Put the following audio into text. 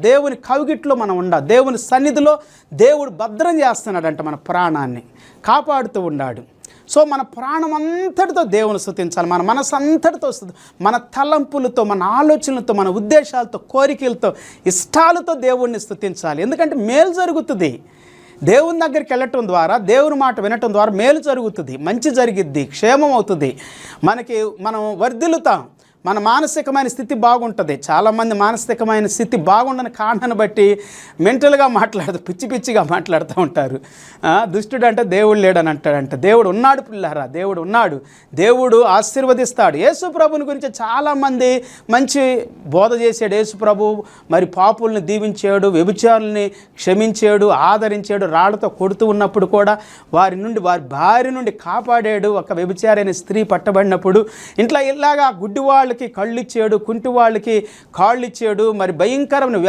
దేవుని కవిగిట్లో మనం ఉండాలి. దేవుని సన్నిధిలో దేవుడు భద్రం చేస్తున్నాడంట, మన ప్రాణాన్ని కాపాడుతూ ఉన్నాడు. సో మన ప్రాణం అంతటితో దేవుని స్తుతించాలి. మన మనసు అంతటితో, మన తలంపులతో, మన ఆలోచనలతో, మన ఉద్దేశాలతో, కోరికలతో, ఇష్టాలతో దేవుణ్ణి స్తుతించాలి. ఎందుకంటే మేలు జరుగుతుంది. దేవుని దగ్గరికి వెళ్ళటం ద్వారా, దేవుని మాట వినటం ద్వారా మేలు జరుగుతుంది, మంచి జరిగిద్ది, క్షేమం అవుతుంది, మనం వర్ధిల్లుతాం, మన మానసికమైన స్థితి బాగుంటుంది. చాలామంది మానసికమైన స్థితి బాగుండని కారణాన్ని బట్టి మెంటల్గా పిచ్చి పిచ్చిగా మాట్లాడుతూ ఉంటారు. దుష్టుడు అంటే దేవుడు లేడని అంటాడంట. దేవుడు ఉన్నాడు పిల్లారా, దేవుడు ఉన్నాడు, దేవుడు ఆశీర్వదిస్తాడు. యేసు ప్రభుని గురించి చాలామంది మంచి బోధ చేశాడు. యేసు ప్రభు మరి పాపుల్ని దీవించాడు, వ్యభిచారుల్ని క్షమించాడు, ఆదరించాడు, రాళ్లతో కొడుతూ ఉన్నప్పుడు కూడా వారి భార్య నుండి కాపాడాడు. ఒక వ్యభిచారైన స్త్రీ పట్టబడినప్పుడు ఇలాగా గుడ్డి వాళ్ళకి కళ్ళు ఇచ్చాడు, కుంటి వాళ్ళకి కాళ్ళు ఇచ్చాడు, మరి భయంకరమైన